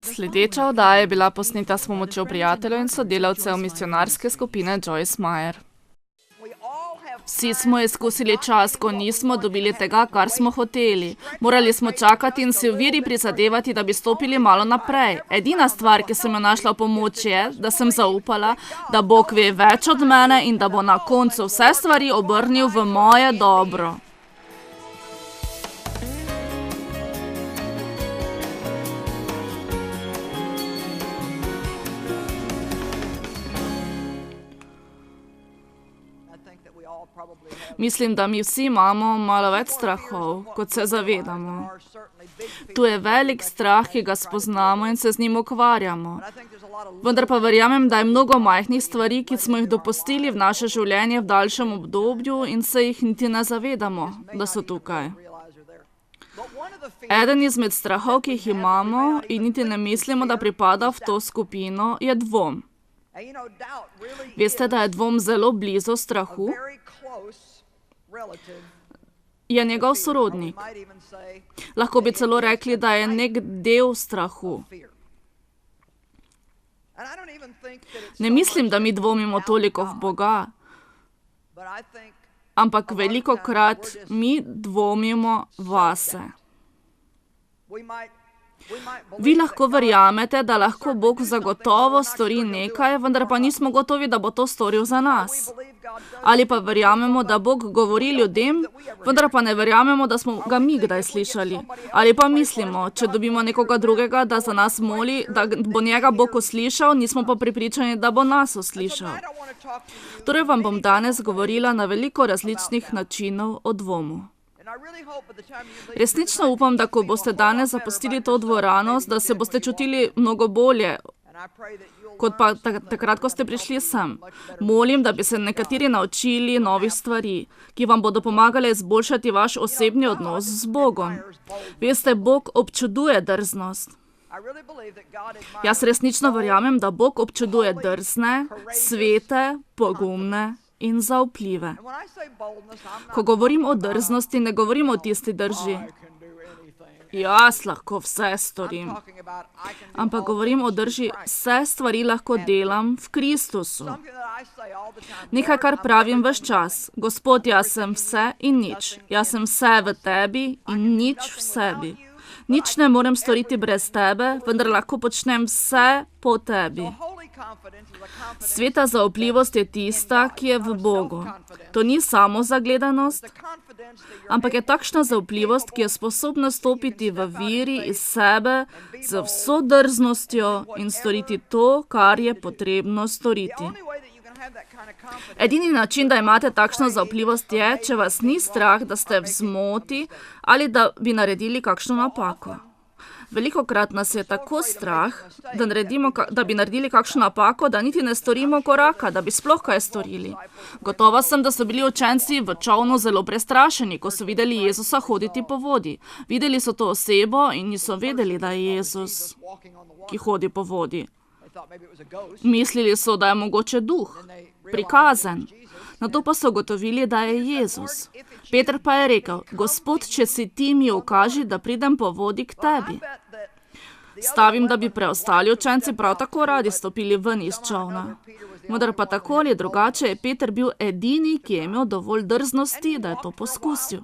Sledeča oddaja je bila posneta s pomočjo prijateljev in sodelavcev misionarske skupine Joyce Meyer. Vsi smo izkusili čas, ko nismo dobili tega, kar smo hoteli. Morali smo čakati in si v veri prizadevati, da bi stopili malo naprej. Edina stvar, ki sem jo našla v pomoč, je, da sem zaupala, da Bog ve več od mene in da bo na koncu vse stvari obrnil v moje dobro. Mislim, da mi vsi imamo malo več strahov, kot se zavedamo. Tu je velik strah, ki ga spoznamo in se z njim ukvarjamo. Vendar pa verjamem, da je mnogo majhnih stvari, ki smo jih dopustili v naše življenje v daljšem obdobju in se jih niti ne zavedamo, da so tukaj. Eden izmed strahov, ki jih imamo in niti ne mislimo, da pripada v to skupino, je dvom. Veste, da je dvom zelo blizu strahu? Je njegov sorodnik. Lahko bi celo rekli, da je nek del strahu. Ne mislim, da mi dvomimo toliko v Boga, ampak velikokrat mi dvomimo vase. Vi lahko verjamete, da lahko Bog zagotovo stori nekaj, vendar pa nismo gotovi, da bo to storil za nas. Ali pa verjamemo, da Bog govori ljudem, vendar pa ne verjamemo, da smo ga mi kdaj slišali. Ali pa mislimo, če dobimo nekoga drugega, da za nas moli, da bo njega Bog uslišal, nismo pa prepričani, da bo nas uslišal. Torej vam bom danes govorila na veliko različnih načinov o dvomu. Resnično upam, da ko boste danes zapustili to dvorano, da se boste čutili mnogo bolje, kot pa takrat, ko ste prišli sem. Molim, da bi se nekateri naučili novih stvari, ki vam bodo pomagale izboljšati vaš osebni odnos z Bogom. Veste, Bog občuduje drznost. Jaz resnično verjamem, da Bog občuduje drzne, svete, pogumne in zaupljive. Ko govorim o drznosti, ne govorim o tisti drži. Jaz lahko vse storim. Ampak govorim o drži, vse stvari lahko delam v Kristusu. Nekaj, kar pravim ves čas. Gospod, jaz sem vse in nič. Jaz sem vse v tebi in nič v sebi. Nič ne morem storiti brez tebe, vendar lahko počnem vse po tebi. Sveta zaupljivost je tista, ki je v Bogu. To ni samo zagledanost, ampak je takšna zaupljivost, ki je sposobna stopiti v veri iz sebe z vso drznostjo in storiti to, kar je potrebno storiti. Edini način, da imate takšno zaupljivost je, če vas ni strah, da ste v zmoti ali da bi naredili kakšno napako. Velikokrat nas je tako strah, da bi naredili kakšno napako, da niti ne storimo koraka, da bi sploh kaj storili. Gotova sem, da so bili učenci v čolnu zelo prestrašeni, ko so videli Jezusa hoditi po vodi. Videli so to osebo in niso vedeli, da je Jezus, ki hodi po vodi. Mislili so, da je mogoče duh, prikazen. Nato pa so ugotovili, da je Jezus. Peter pa je rekel: Gospod, če si ti, mi ukaži, da pridem po vodi k tebi. Stavim, da bi preostali učenci prav tako radi stopili ven iz čolna. Vendar pa tako ali drugače je Peter bil edini, ki je imel dovolj drznosti, da je to poskusil.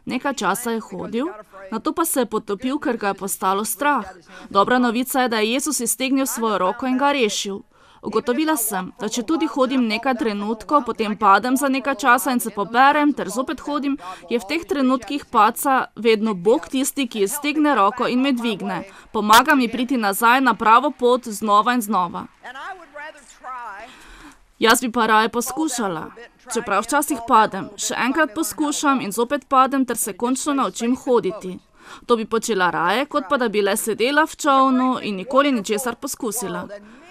Nekaj časa je hodil, nato pa se je potopil, ker ga je postalo strah. Dobra novica je, da je Jezus iztegnil svojo roko in ga rešil. Ugotovila sem, da če tudi hodim nekaj trenutkov, potem padem za nekaj časa in se poberem, ter zopet hodim, je v teh trenutkih padca vedno Bog tisti, ki iztegne roko in me dvigne. Pomaga mi priti nazaj na pravo pot znova in znova. Jaz bi pa raje poskušala, čeprav včasih padem, še enkrat poskušam in zopet padem, ter se končno naučim hoditi. To bi počela raje, kot pa da bi le sedela v čolnu in nikoli ničesar poskusila.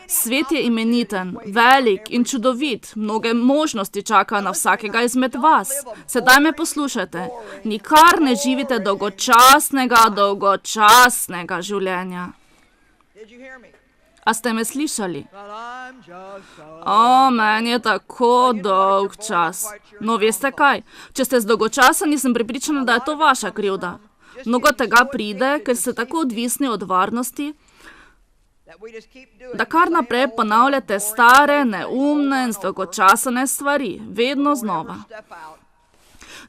Svet je imeniten, velik in čudovit, mnoge možnosti čakajo na vsakega izmed vas. Sedaj me poslušajte, nikar ne živite dolgočasnega življenja. A ste me slišali? Meni je tako dolg čas. No, veste kaj? Če ste zdolgočaseni, sem prepričana, da je to vaša krivda. Mnogo tega pride, ker ste tako odvisni od varnosti, da kar naprej ponavljate stare, neumne in dolgočasne stvari, vedno znova.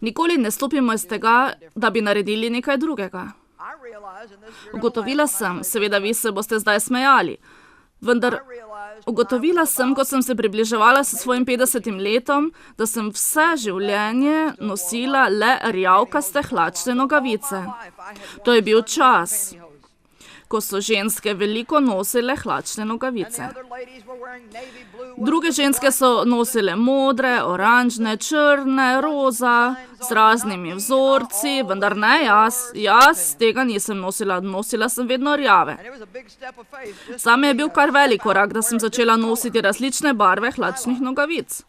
Nikoli ne stopimo iz tega, da bi naredili nekaj drugega. Ugotovila sem, seveda vi se boste zdaj smejali, vendar ugotovila sem, ko sem se približevala s svojim 50. letom, da sem vse življenje nosila le rjavkaste hlačne nogavice. To je bil čas, ko so ženske veliko nosile hlačne nogavice. Druge ženske so nosile modre, oranžne, črne, roza, z raznimi vzorci, vendar ne jaz. Jaz tega nisem nosila, nosila sem vedno rjave. Zame je bil kar velik korak, da sem začela nositi različne barve hlačnih nogavic.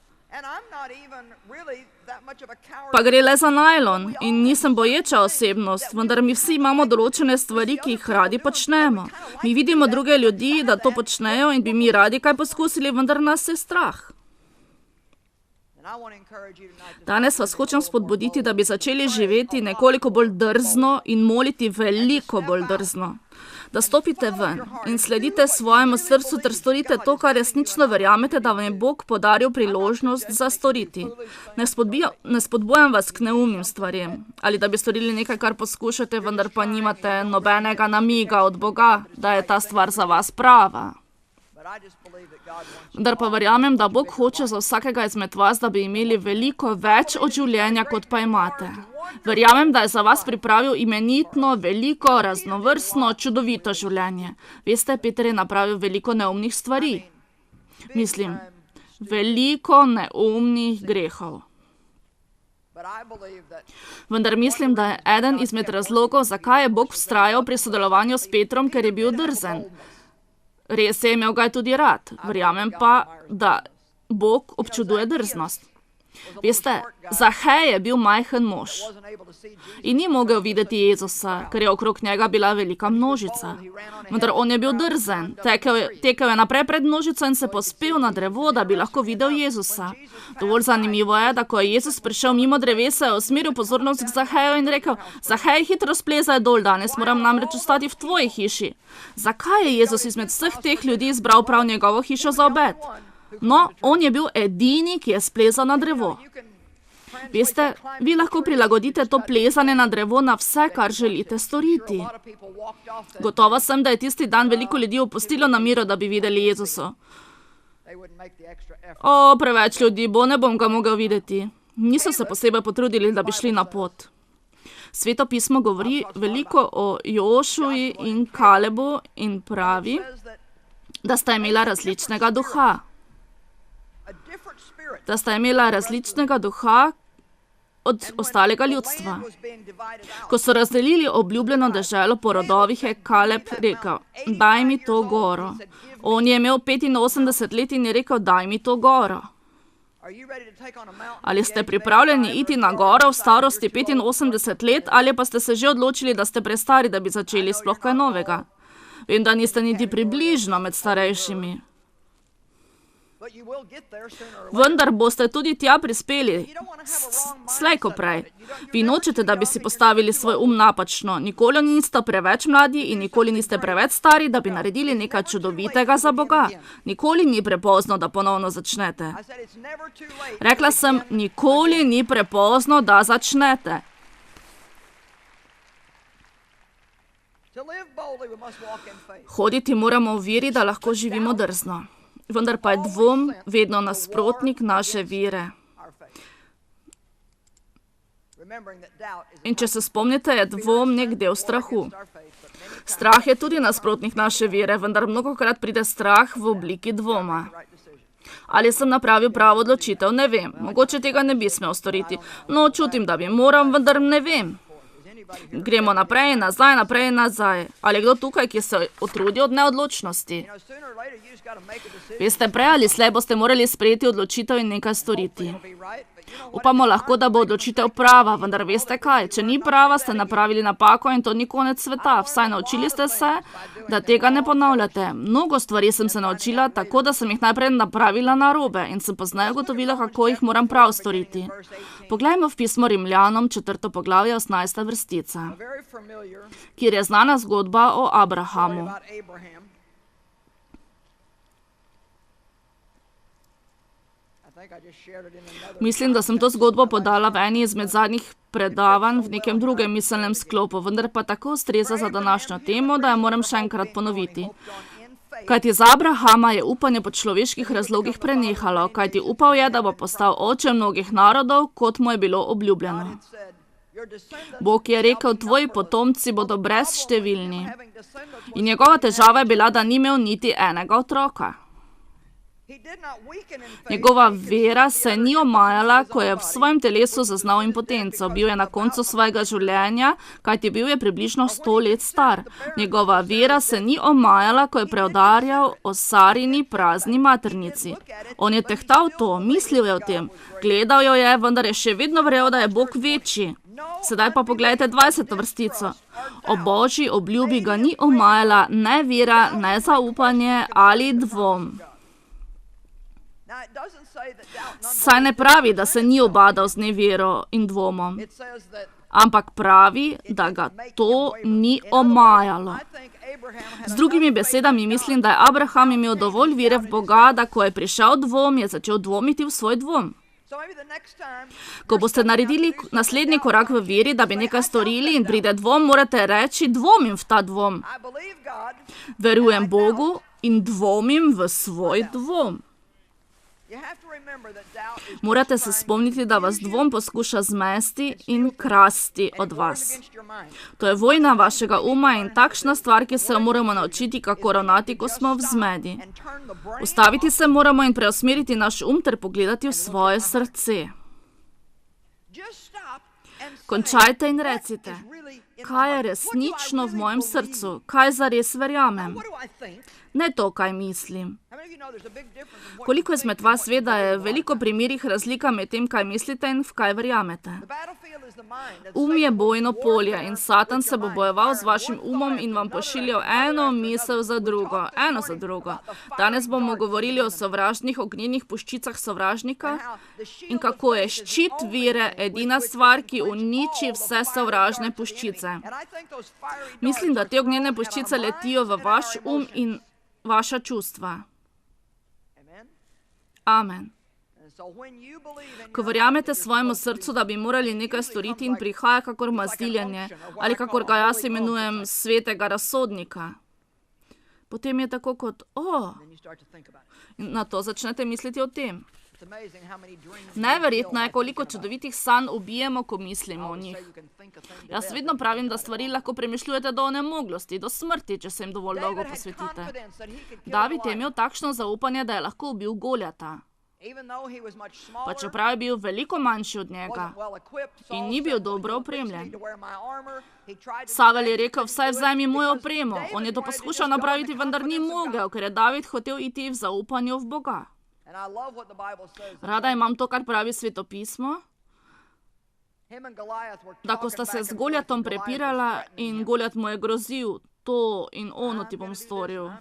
Pa gre le za najlon in nisem boječa osebnost, vendar mi vsi imamo določene stvari, ki jih radi počnemo. Mi vidimo druge ljudi, da to počnejo in bi mi radi kaj poskusili, vendar nas je strah. Danes vas hočem spodbuditi, da bi začeli živeti nekoliko bolj drzno in moliti veliko bolj drzno. Da stopite ven in sledite svojemu srcu ter storite to, kar resnično verjamete, da vam je Bog podaril priložnost za storiti. Ne spodbujam vas k neumnim stvarem, ali da bi storili nekaj, kar poskušate, vendar pa nimate nobenega namiga od Boga, da je ta stvar za vas prava. Vendar pa verjamem, da Bog hoče za vsakega izmed vas, da bi imeli veliko več od življenja, kot pa imate. Verjamem, da je za vas pripravil imenitno, veliko, raznovrstno, čudovito življenje. Veste, Peter je napravil veliko neumnih stvari. Mislim, veliko neumnih grehov. Vendar mislim, da je eden izmed razlogov, zakaj je Bog vztrajal pri sodelovanju s Petrom, ker je bil drzen. Res je, imel ga je tudi rad. Verjamem pa, da Bog občuduje drznost. Veste, Zahej je bil majhen mož in ni mogel videti Jezusa, ker je okrog njega bila velika množica. Vendar on je bil drzen, tekel je naprej pred množico in se povzpel na drevo, da bi lahko videl Jezusa. Dovolj zanimivo je, da ko je Jezus prišel mimo drevesa, je usmeril pozornost k Zaheju in rekel: Zahej, hitro splezaj dol, danes moram namreč ostati v tvoji hiši. Zakaj je Jezus izmed vseh teh ljudi izbral prav njegovo hišo za obed? No, on je bil edini, ki je splezal na drevo. Veste, vi lahko prilagodite to plezanje na drevo na vse, kar želite storiti. Gotova sem, da je tisti dan veliko ljudi opustilo namero, da bi videli Jezusa. Preveč ljudi bo, ne bom ga mogel videti. Niso se posebej potrudili, da bi šli na pot. Sveto pismo govori veliko o Jošuji in Kalebu in pravi, da sta imela različnega duha. Da sta imela različnega duha od ostalega ljudstva. Ko so razdelili obljubljeno deželo po rodovih, je Kaleb rekel: daj mi to goro. On je imel 85 let in je rekel: daj mi to goro. Ali ste pripravljeni iti na goro v starosti 85 let, ali pa ste se že odločili, da ste prestari, da bi začeli sploh kaj novega? Vem, da niste niti približno med starejšimi. Vendar boste tudi tja prispeli, slej ko prej. Vi nočete, da bi si postavili svoj napačno. Nikoli niste preveč mladi in nikoli niste preveč stari, da bi naredili nekaj čudovitega za Boga. Nikoli ni prepozno, da ponovno začnete. Rekla sem, nikoli ni prepozno, da začnete. Hoditi moramo v veri, da lahko živimo drzno. Vendar pa je dvom vedno nasprotnik naše vere. In če se spomnite, je dvom nek del strahu. Strah je tudi nasprotnik naše vere, vendar mnogokrat pride strah v obliki dvoma. Ali sem napravil pravo odločitev? Ne vem. Mogoče tega ne bi smel storiti. No, čutim, da bi moral, vendar ne vem. Gremo naprej in nazaj, naprej in nazaj. Ali je kdo tukaj, ki se utrudi od neodločnosti? Veste, prej ali slej boste morali sprejeti odločitev in nekaj storiti. Upamo lahko, da bo odločitev prava, vendar veste kaj, če ni prava, ste napravili napako in to ni konec sveta. Vsaj naučili ste se, da tega ne ponavljate. Mnogo stvari sem se naučila, tako da sem jih najprej napravila narobe in sem pozneje ugotovila, kako jih moram prav storiti. Poglejmo v pismo Rimljanom, 4. poglavje, 18. vrstica, kjer je znana zgodba o Abrahamu. Mislim, da sem to zgodbo podala v eni izmed zadnjih predavanj v nekem drugem miselnem sklopu, vendar pa tako ustreza za današnjo temo, da jo moram še enkrat ponoviti. Kajti za Abrahama je upanje po človeških razlogih prenehalo, kajti upal je, da bo postal oče mnogih narodov, kot mu je bilo obljubljeno. Bog je rekel, tvoji potomci bodo brezštevilni. In njegova težava je bila, da ni imel niti enega otroka. Njegova vera se ni omajala, ko je v svojem telesu zaznal impotenco. Bil je na koncu svojega življenja, kajti bil je približno 100 let star. Njegova vera se ni omajala, ko je preudarjal o Sarini prazni maternici. On je tehtal to, mislil je o tem, gledal jo je, vendar je še vedno verjel, da je Bog večji. Sedaj pa pogledajte 20. vrstico. O Božji obljubi ga ni omajala ne vera, ne zaupanje ali dvom. Saj ne pravi, da se ni obadal z nevero in dvomom, ampak pravi, da ga to ni omajalo. Z drugimi besedami mislim, da je Abraham imel dovolj vere v Boga, da ko je prišel dvom, je začel dvomiti v svoj dvom. Ko boste naredili naslednji korak v veri, da bi nekaj storili in pride dvom, morate reči, dvomim v ta dvom. Verujem Bogu in dvomim v svoj dvom. Morate se spomniti, da vas dvom poskuša zmesti in krasti od vas. To je vojna vašega uma in takšna stvar, ki se jo moramo naučiti, kako ravnati, ko smo v zmedi. Ustaviti se moramo in preusmeriti naš ter pogledati v svoje srce. Končajte in recite, kaj je resnično v mojem srcu, kaj zares verjamem. Ne to, kaj mislim. Koliko izmed vas ve, da je v veliko primerih razlika med tem, kaj mislite in v kaj verjamete? Je bojno polje in Satan se bo bojeval z vašim umom in vam pošiljal eno misel za drugo. Danes bomo govorili o sovražnih ognjenih puščicah sovražnika in kako je ščit vere edina stvar, ki uniči vse sovražne puščice. Mislim, da te ognjene puščice letijo v vaš in vaša čustva. Amen. Ko verjamete svojemu srcu, da bi morali nekaj storiti in prihaja kakor mazdiljenje, ali kakor ga jaz imenujem svetega razsodnika, potem je tako kot, in na to začnete misliti o tem. Neverjetno je, koliko čudovitih sanj ubijemo, ko mislimo o njih. Jaz vedno pravim, da stvari lahko premišljujete do onemoglosti, do smrti, če se jim dovolj dolgo posvetite. David je imel takšno zaupanje, da je lahko ubil Goljata. Pa čeprav je bil veliko manjši od njega in ni bil dobro opremljen. Savel je rekel, vsaj vzemi mojo opremo. On je to poskušal napraviti, vendar ni mogel, ker je David hotel iti v zaupanju v Boga. Rada imam to, kar pravi svetopismo, da ko sta se z Goljatom prepirala in Goljat mu je grozil, to in ono ti bom storil.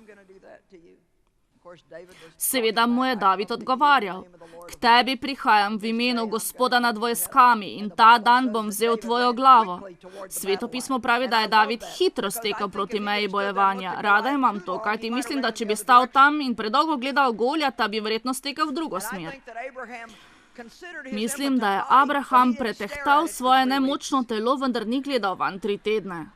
Seveda mu je David odgovarjal, k tebi prihajam v imenu Gospoda nad vojskami in ta dan bom vzel tvojo glavo. Svetopismo pravi, da je David hitro stekel proti meji bojevanja. Rada imam to, kajti mislim, da če bi stal tam in predolgo gledal Goljata, bi verjetno stekel v drugo smer. Mislim, da je Abraham pretehtal svoje nemočno telo, vendar ni gledal van 3 tedne.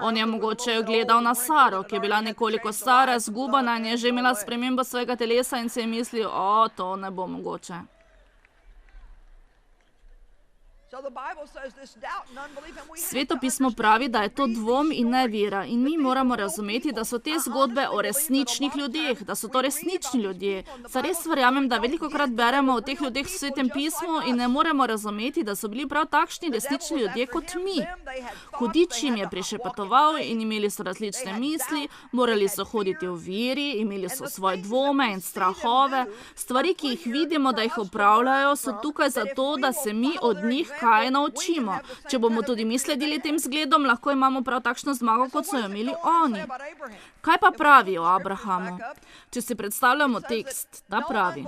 On je mogoče gledal na Saro, ki je bila nekoliko stara, zgubana in je že imela spremembo svojega telesa in se je mislil, to ne bo mogoče. Svetopismo pravi, da je to dvom in nevera in mi moramo razumeti, da so te zgodbe o resničnih ljudeh, da so to resnični ljudje. Zares verjamem, da velikokrat beremo o teh ljudeh v Svetem pismu in ne moremo razumeti, da so bili prav takšni resnični ljudje kot mi. Hudič jim je prišepetoval in imeli so različne misli, morali so hoditi v veri, imeli so svoje dvome in strahove. Stvari, ki jih vidimo, da jih opravljajo, so tukaj zato, da se mi od njih kaj naučimo. Če bomo tudi mi sledili tem zgledom, lahko imamo prav takšno zmago, kot so jo imeli oni. Kaj pa pravi o Abrahamu? Če si predstavljamo tekst, da pravi: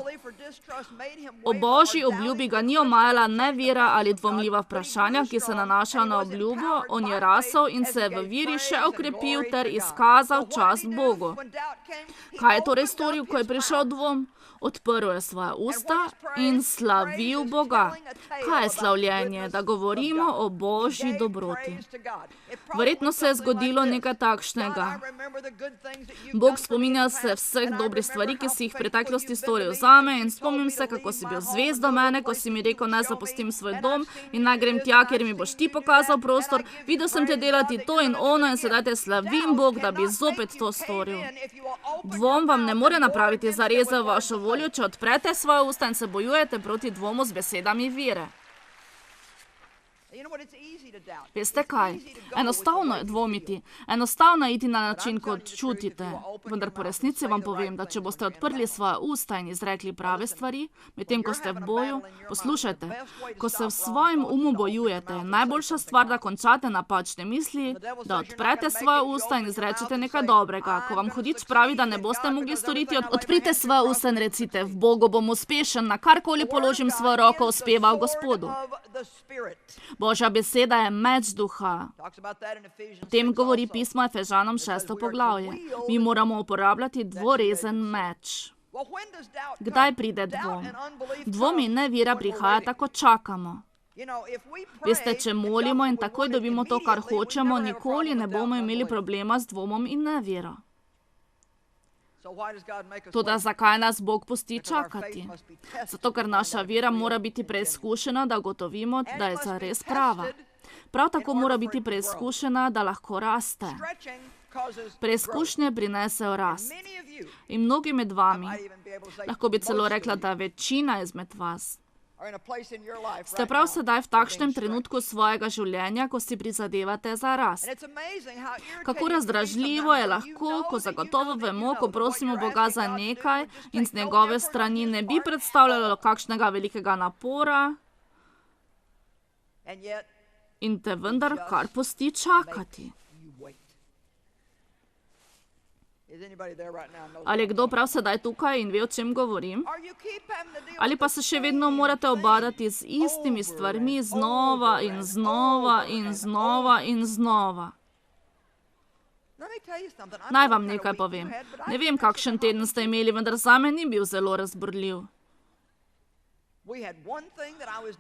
o Božji obljubi ga ni omajala nevera ali dvomljiva vprašanja, ki se nanašajo na obljubo, on je rasel in se v veri še okrepil ter izkazal čast Bogu. Kaj je torej storil, ko je prišel dvom? Odprl je svoja usta in slavil Boga. Kaj je slavljenje? Da govorimo o Božji dobroti. Verjetno se je zgodilo nekaj takšnega. Bog, spominja se vseh dobrih stvari, ki si jih v preteklosti storil zame, in spomnim se, kako si bil zvest do mene, ko si mi rekel, naj zapustim svoj dom in naj grem tja, kjer mi boš ti pokazal prostor. Videl sem te delati to in ono in sedaj te slavim, Bog, da bi zopet to storil. Dvom vam ne more napraviti zareze v vašo voljo, če odprete svoje usta in se bojujete proti dvomu z besedami vere. Veste kaj? Enostavno je dvomiti. Enostavno je iti na način, kot čutite. Vendar po resnici vam povem, da če boste odprli svoja usta in izrekli prave stvari, medtem ko ste v boju, poslušajte, ko se v svojem umu bojujete, je najboljša stvar, da končate napačne misli, da odprete svoja usta in izrečete nekaj dobrega. Ko vam hudič pravi, da ne boste mogli storiti, odprite svoja usta in recite, v Bogu bom uspešen, na karkoli položim svojo roko, uspeva v Gospodu. Božja beseda je meč duha. O tem govori pismo Efežanom 6. poglavje. Mi moramo uporabljati dvorezen meč. Kdaj pride dvom? Dvom in nevera prihajata, ko čakamo. Veste, če molimo in takoj dobimo to, kar hočemo, nikoli ne bomo imeli problema z dvomom in nevero. Toda zakaj nas Bog pusti čakati? Zato, ker naša vera mora biti preizkušena, da ugotovimo, da je zares prava. Prav tako mora biti preizkušena, da lahko raste. Preizkušnje prinesejo rast. In mnogi med vami, lahko bi celo rekla, da večina izmed vas, ste prav sedaj v takšnem trenutku svojega življenja, ko si prizadevate za rast. Kako razdražljivo je lahko, ko zagotovo vemo, ko prosimo Boga za nekaj in z njegove strani ne bi predstavljalo kakšnega velikega napora in te vendar kar pusti čakati. Ali je kdo prav sedaj tukaj in ve, o čem govorim? Ali pa se še vedno morate obadati z istimi stvarmi znova in znova in znova in znova? Naj vam nekaj povem. Ne vem, kakšen teden ste imeli, vendar zame ni bil zelo razburljiv.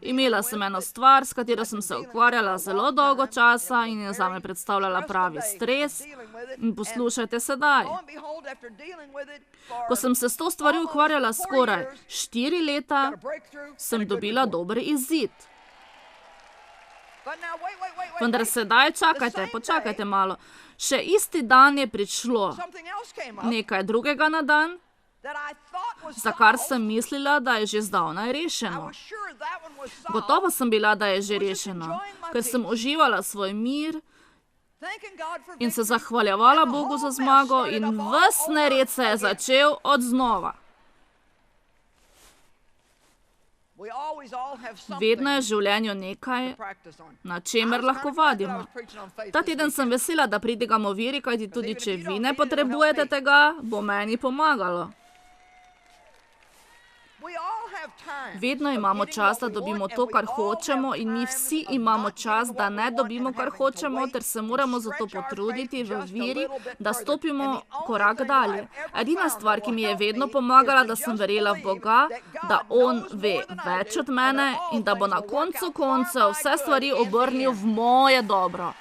Imela sem eno stvar, s katero sem se ukvarjala zelo dolgo časa in je zame predstavljala pravi stres. In poslušajte sedaj. Ko sem se s to stvarjo ukvarjala skoraj 4 leta, sem dobila dober izid. Vendar sedaj počakajte malo. Še isti dan je prišlo nekaj drugega na dan, za kar sem mislila, da je že zdavnaj rešeno. Gotova sem bila, da je že rešeno, ker sem uživala svoj mir in se zahvaljevala Bogu za zmago in ves nered se je začel od znova. Vedno je v življenju nekaj, na čemer lahko vadimo. Ta teden sem vesela, da pridigamo veri, kajti tudi če vi ne potrebujete tega, bo meni pomagalo. Vedno imamo čas, da dobimo to, kar hočemo, in mi vsi imamo čas, da ne dobimo, kar hočemo, ter se moramo zato potruditi v veri, da stopimo korak dalje. Edina stvar, ki mi je vedno pomagala, da sem verjela v Boga, da On ve več od mene in da bo na koncu koncev vse stvari obrnil v moje dobro.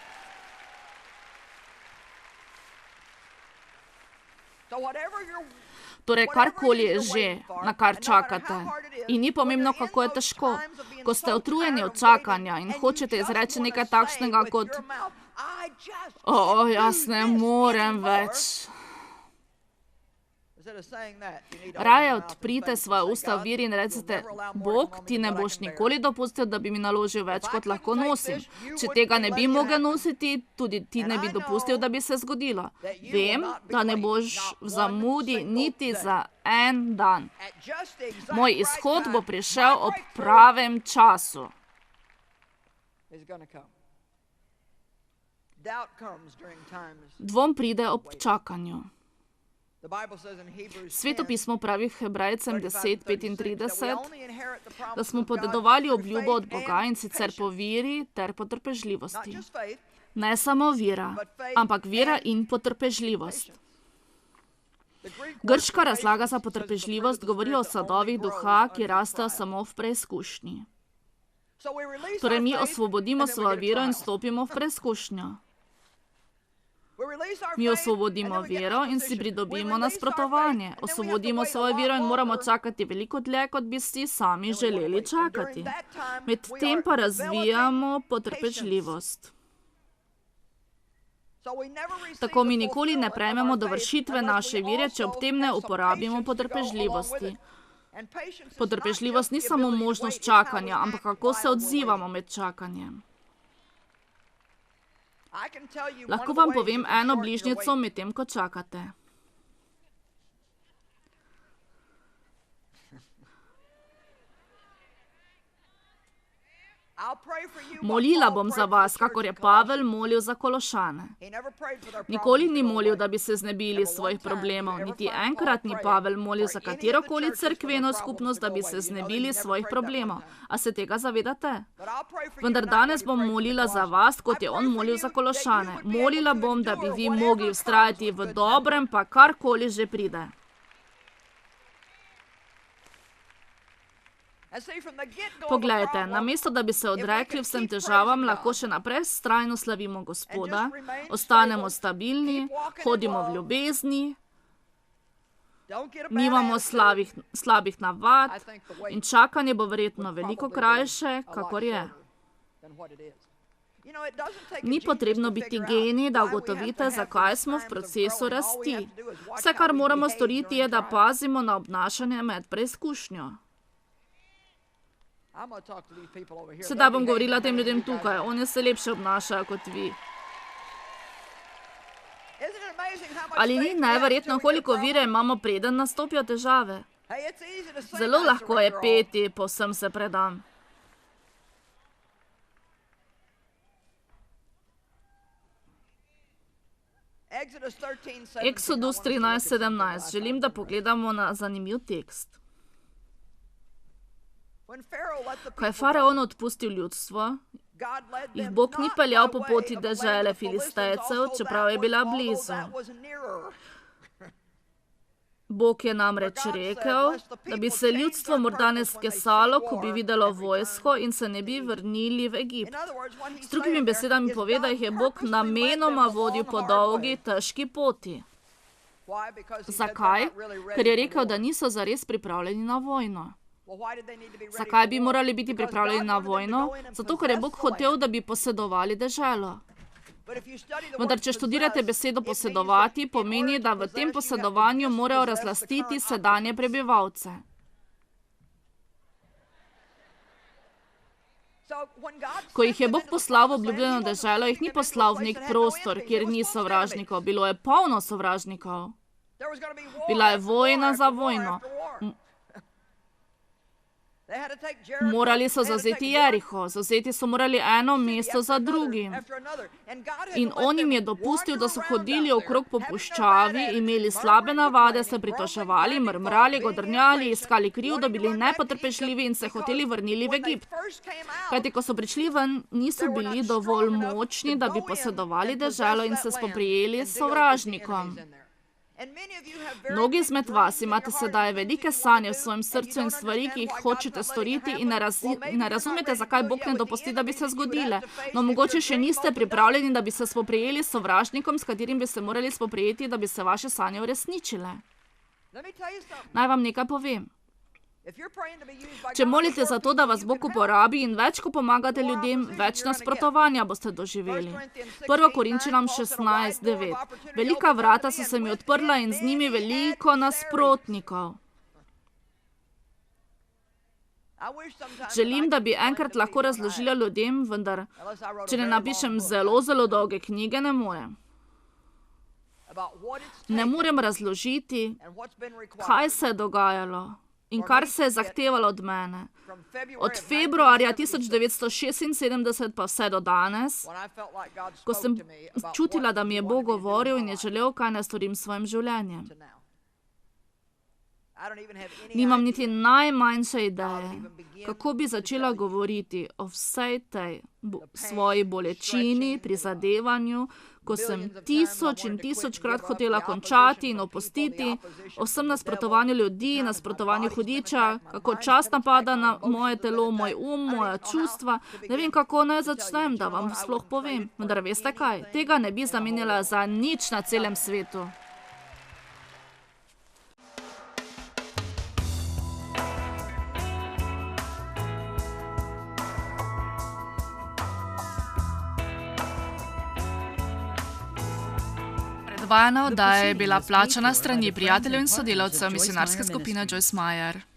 Torej, karkoli je že, na kar čakate. In ni pomembno, kako je težko. Ko ste utrujeni od čakanja in hočete izreči nekaj takšnega kot jaz ne morem več. Raje odprite svoje usta v veri in recite, Bog, ti ne boš nikoli dopustil, da bi mi naložil več, kot lahko nosim. Če tega ne bi mogel nositi, tudi ti ne bi dopustil, da bi se zgodilo. Vem, da ne boš v zamudi niti za en dan. Moj izhod bo prišel ob pravem času. Dvom pride ob čakanju. Sveto pismo pravi v Hebrejcem 10:35, da smo podedovali obljubo od Boga in sicer po veri ter potrpežljivosti. Ne samo vera, ampak vera in potrpežljivost. Grška razlaga za potrpežljivost govori o sadovih duha, ki rastejo samo v preizkušnji. Torej mi osvobodimo svojo vero in stopimo v preizkušnjo. Mi osvobodimo vero in si pridobimo nasprotovanje. Osvobodimo svojo vero in moramo čakati veliko dlje, kot bi si sami želeli čakati. Medtem pa razvijamo potrpežljivost. Tako mi nikoli ne prejmemo dovršitve naše vere, če ob tem ne uporabimo potrpežljivosti. Potrpežljivost ni samo možnost čakanja, ampak kako se odzivamo med čakanjem. Lahko vam povem eno bližnjico medtem, ko čakate. Molila bom za vas, kakor je Pavel molil za Kološane. Nikoli ni molil, da bi se znebili svojih problemov, niti enkrat ni Pavel molil za katerokoli cerkveno skupnost, da bi se znebili svojih problemov. A se tega zavedate? Vendar danes bom molila za vas, kot je on molil za Kološane. Molila bom, da bi vi mogli vztrajati v dobrem, pa karkoli že pride. Poglejte, namesto da bi se odrekli vsem težavam, lahko še naprej vztrajno slavimo Gospoda, ostanemo stabilni, hodimo v ljubezni, nimamo slabih navad in čakanje bo verjetno veliko krajše, kakor je. Ni potrebno biti genij, da ugotovite, zakaj smo v procesu rasti. Vse, kar moramo storiti, je, da pazimo na obnašanje med preizkušnjo. Sedaj bom govorila tem ljudem tukaj. Oni se lepše obnašajo kot vi. Ali ni neverjetno, koliko vire imamo, preden nastopijo težave? Zelo lahko je peti, povsem se predam. Eksodus 13:17. Želim, da pogledamo na zanimiv tekst. Ko je faraon odpustil ljudstvo, jih Bog ni peljal po poti dežele Filistejcev, čeprav je bila blizu. Bog je namreč rekel, da bi se ljudstvo morda ne skesalo, ko bi videlo vojsko in se ne bi vrnili v Egipt. S drugimi besedami pove, da jih je Bog namenoma vodil po dolgi, težki poti. Zakaj? Ker je rekel, da niso zares pripravljeni na vojno. Zakaj bi morali biti pripravljeni na vojno? Zato, ker je Bog hotel, da bi posedovali deželo. Vendar, če študirate besedo posedovati, pomeni, da v tem posedovanju morajo razlastiti sedanje prebivalce. Ko jih je Bog poslal v obljubljeno deželo, jih ni poslal v nek prostor, kjer ni sovražnikov. Bilo je polno sovražnikov. Bila je vojna za vojno. Morali so zavzeti Jeriho, zavzeti so morali eno mesto za drugim. In on jim je dopustil, da so hodili okrog po puščavi, imeli slabe navade, se pritoževali, mrmrali, godrnjali, iskali krivdo, bili nepotrpežljivi in se hoteli vrnili v Egipt. Kajti, ko so prišli ven, niso bili dovolj močni, da bi posedovali deželo in se spoprijeli s sovražnikom. Mnogi izmed vas imate sedaj velike sanje v svojem srcu in stvari, ki jih hočete storiti in ne razumete, zakaj Bog ne dopusti, da bi se zgodile. No, mogoče še niste pripravljeni, da bi se spoprijeli s sovražnikom, s katerim bi se morali spoprijeti, da bi se vaše sanje uresničile. Naj vam nekaj povem. Če molite za to, da vas Bog uporabi in več, ko pomagate ljudem, več nasprotovanja boste doživeli. 1. Korinčanom 16:9. Velika vrata so se mi odprla in z njimi veliko nasprotnikov. Želim, da bi enkrat lahko razložila ljudem, vendar, če ne napišem zelo, zelo dolge knjige, ne morem. Ne morem razložiti, kaj se je dogajalo in kar se je zahtevalo od mene. Od februarja 1976 pa vse do danes, ko sem čutila, da mi je Bog govoril in je želel, kaj naj storim s svojim življenjem. Nimam niti najmanjše ideje, kako bi začela govoriti o vsej tej svoji bolečini, prizadevanju, ko sem tisoč in tisočkrat hotela končati in opustiti, o vsem nasprotovanju ljudi, nasprotovanju hudiča, kako čas napada na moje telo, moj moja čustva, ne vem, kako naj začnem, da vam sploh povem. Vendar veste kaj, tega ne bi zamenjala za nič na celem svetu. Predvajana oddaja je bila plačana s strani prijateljev in sodelavcev misionarske skupine Joyce Meyer.